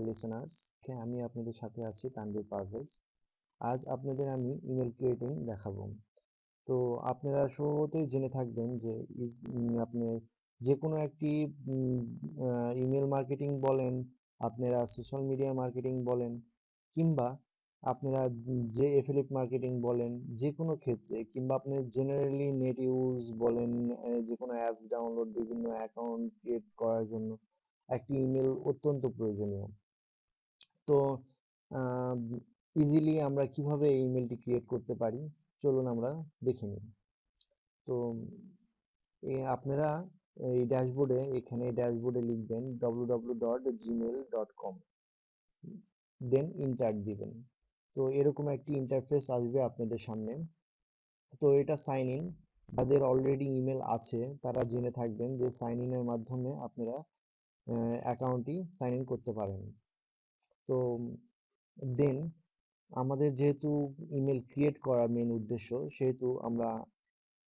Dear listeners, আমি আপনাদের সাথে আছি তানভীর পারভেজ। আজ আপনাদের আমি ইমেল ক্রিয়েটিং দেখাবো। তো আপনারা স্বভাবতই জেনে থাকবেন যে আপনি যে কোনো একটি ইমেল মার্কেটিং বলেন, আপনারা সোশ্যাল মিডিয়া মার্কেটিং বলেন, কিংবা আপনারা যে এফিলিয়েট মার্কেটিং বলেন, যে কোনো ক্ষেত্রে, কিংবা আপনি জেনারেলি নেট ইউজ বলেন, যে কোনো অ্যাপস ডাউনলোড, বিভিন্ন অ্যাকাউন্ট ক্রিয়েট করার জন্য একটি ইমেল অত্যন্ত প্রয়োজনীয়। তো ইজিলি আমরা কিভাবে এই ইমেলটি ক্রিয়েট করতে পারি, চলুন আমরা দেখে নিই। তো আপনারা এই ড্যাশবোর্ডে লিখবেন www.gmail.com, দেন ইন্টার দিবেন। তো এরকম একটি ইন্টারফেস আসবে আপনাদের সামনে। তো এটা সাইন ইন, যাদের অলরেডি ইমেল আছে তারা জেনে থাকবেন যে সাইন ইনের মাধ্যমে আপনারা অ্যাকাউন্টটি সাইন ইন করতে পারেন। তো দেন আমাদের যেহেতু ইমেল ক্রিয়েট করার মেন উদ্দেশ্য, সেহেতু আমরা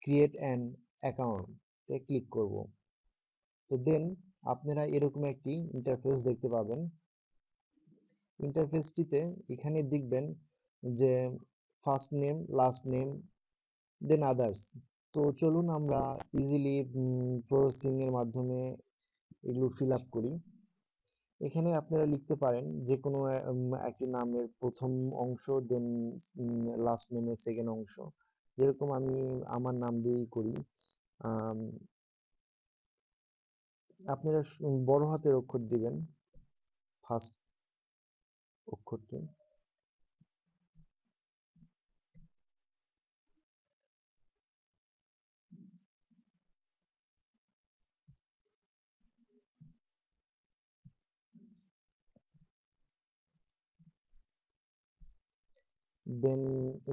ক্রিয়েট অ্যান অ্যাকাউন্টে ক্লিক করব। তো দেন আপনারা এরকম একটি ইন্টারফেস দেখতে পাবেন। ইন্টারফেসটিতে এখানে দেখবেন যে ফার্স্ট নেম, লাস্ট নেম, দেন আদার্স। তো চলুন আমরা ইজিলি প্রসেসিং এর মাধ্যমে এগুলো ফিল আপ করি। এখানে আপনারা লিখতে পারেন যে কোনো একটি নামের প্রথম অংশ, দেন লাস্ট নেমের সেকেন্ড অংশ। যেরকম আমি আমার নাম দিয়েই করি। আপনারা বড় হাতের অক্ষর দিবেন ফার্স্ট অক্ষরটি। দেন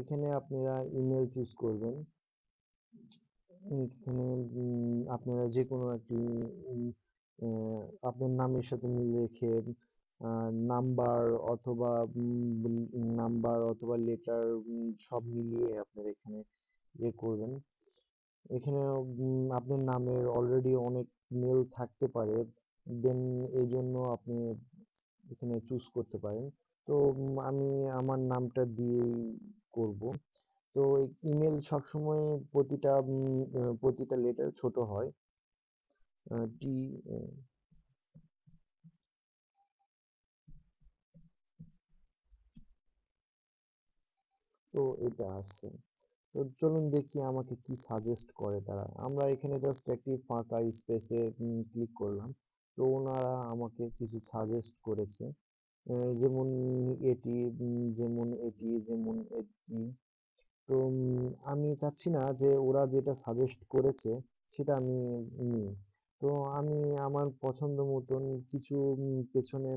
এখানে আপনারা ইমেল চুজ করবেন। এখানে আপনারা যে কোনো একটি আপনার নামের সাথে মিল রেখে নাম্বার অথবা লেটার সব মিলিয়ে আপনারা এখানে ইয়ে করবেন। এখানে আপনার নামের অলরেডি অনেক মেল থাকতে পারে, দেন এই জন্য আপনি এখানে চুজ করতে পারেন। তো আমি আমার নামটা দিয়েই করব। তো ইমেল সবসময় প্রতিটা লেটার ছোট হয়। টি তো এটা আসছে। তো চলুন দেখি আমাকে কি সাজেস্ট করে তারা। আমরা এখানে জাস্ট একটি ফাঁকা স্পেসে ক্লিক করলাম। তো ওনারা আমাকে কিছু সাজেস্ট করেছে, যেমন এটি, যেমন এটি। তো আমি চাচ্ছি না যে ওরা যেটা সাজেস্ট করেছে সেটা আমি নিই। তো আমি আমার পছন্দ মতন কিছু পেছনে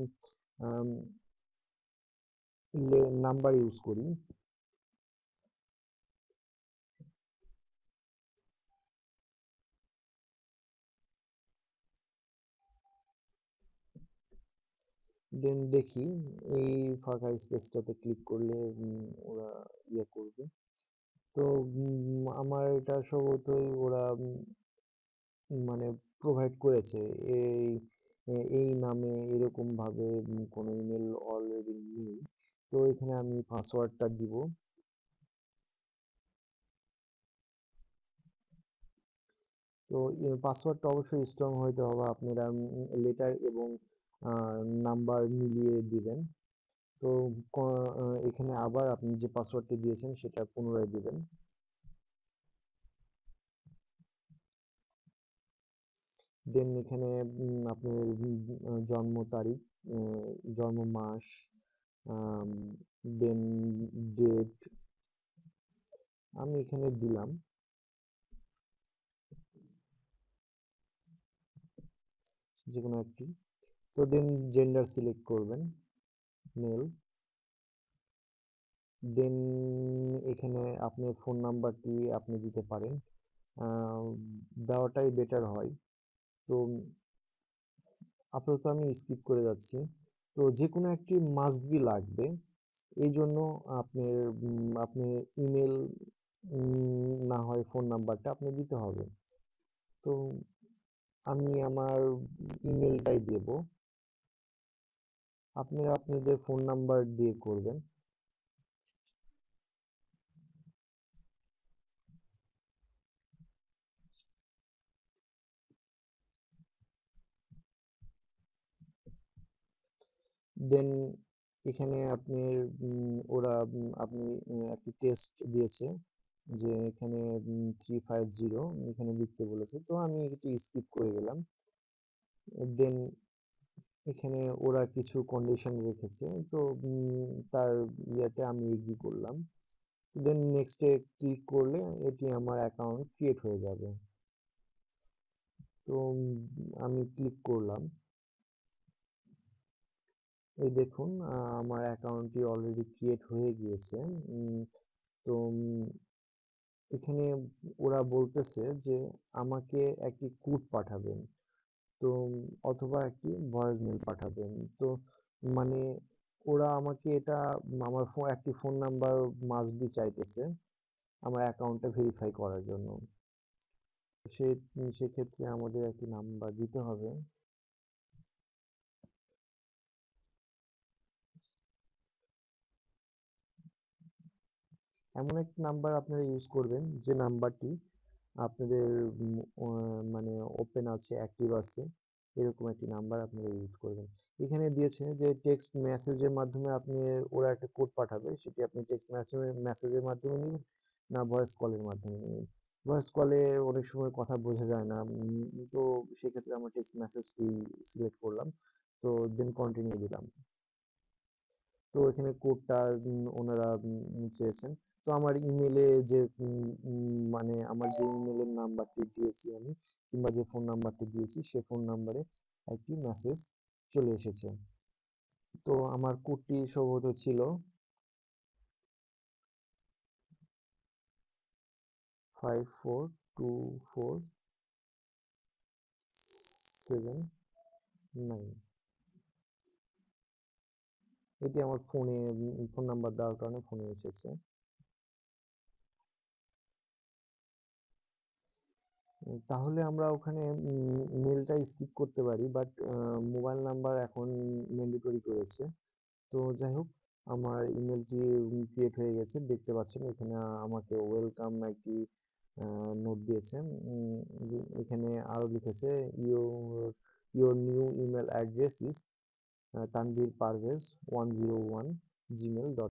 নাম্বার ইউজ করি। দেন দেখি এই ফাঁকা স্পেসটাতে ক্লিক করলে ওরা ইয়ে করবে। তো আমার এটা স্বভাবতই ওরা মানে প্রোভাইড করেছে। এই এই নামে এরকম ভাবে কোনো ইমেল অলরেডি নেই। তো এখানে আমি পাসওয়ার্ডটা দিব। তো পাসওয়ার্ডটা অবশ্যই স্ট্রং হইতে হবে। আপনারা লেটার এবং নাম্বার মিলিয়ে দিবেন। তো এখানে আবার আপনি যে পাসওয়ার্ডটি দিয়েছেন সেটা পুনরায় দিবেন। দেন এখানে আপনার জন্ম তারিখ, জন্ম মাস, দেন ডেট আমি এখানে দিলাম, যে কোনো একটি। তো দেন জেন্ডার সিলেক্ট করবেন, মেল। দেন এখানে আপনার ফোন নাম্বারটি আপনি দিতে পারেন, দেওয়াটাই বেটার হয়। তো আপাতত আমি স্কিপ করে যাচ্ছি। তো যে কোনো একটি মাস্ট বি লাগবে, এই জন্য আপনার আপনি ইমেল না হয় ফোন নাম্বারটা আপনি দিতে হবে। তো আমি আমার ইমেলটাই দেব। আপনারা আপনাদের ফোন নাম্বার দিয়ে করবেন। দেন এখানে আপনি আপনি একটি টেস্ট দিয়েছে যে এখানে 350 এখানে লিখতে বলেছে, তো আমি এটি স্কিপ করে গেলাম। দেন এখানে ওরা কিছু কন্ডিশন রেখেছে, তো তার ইয়েতে আমি এগ্রি করলাম। দেন নেক্সটে ক্লিক করলে এটি আমার অ্যাকাউন্ট ক্রিয়েট হয়ে যাবে। তো আমি ক্লিক করলাম। এই দেখুন আমার অ্যাকাউন্টটি অলরেডি ক্রিয়েট হয়ে গিয়েছে। তো এখানে ওরা বলতেছে যে আমাকে একটি কোড পাঠাবেন, তো অথবা একটি ভয়েস মেল পাঠাবেন। তো মানে ওরা আমাকে এটা আমার একটি ফোন নাম্বার মাস্ট বি চাইতেছে আমার অ্যাকাউন্টটা ভেরিফাই করার জন্য। সে সেক্ষেত্রে আমাদের একটি নাম্বার দিতে হবে। এমন একটি নাম্বার আপনারা ইউজ করবেন যে নাম্বারটি আপনাদের মানে ওপেন আছে, অ্যাক্টিভ আছে, এরকম একটি নাম্বার আপনারা ইউজ করবেন। এখানে দিয়েছে যে টেক্সট মেসেজের মাধ্যমে আপনি ওরা একটা কোড পাঠাবে, সেটি আপনি টেক্সট মেসেজের মাধ্যমে নেবেন না ভয়েস কলের মাধ্যমে নেবেন। ভয়েস কলে অনেক সময় কথা বোঝা যায় না, তো সেক্ষেত্রে আমরা টেক্সট মেসেজটি সিলেক্ট করলাম, তো দেন কন্টিনিউ দিলাম। তো এখানে কোডটা ওনারা চেয়েছেন। তো আমার ইমেলে যে মানে আমার যে ইমেলের নাম্বারটি দিয়েছি আমি, কিংবা যে ফোন নাম্বারটি দিয়েছি সে ফোন নাম্বারে একটি মেসেজ চলে এসেছে। তো আমার কোডটি সম্ভবত ছিল 542479। এটি আমার ফোনে ফোন নাম্বার দেওয়ার কারণে ফোনে এসেছে। তাহলে আমরা ওখানে মেলটা স্কিপ করতে পারি, বাট মোবাইল নাম্বার এখন ম্যান্ডেটরি করেছে। তো যাই হোক, আমার ইমেলটি ক্রিয়েট হয়ে গেছে, দেখতে পাচ্ছেন এখানে আমাকে ওয়েলকাম একটি নোট দিয়েছে। এখানে আরো লিখেছে your your new email address is Tanvir Parvez 101 gmail.com।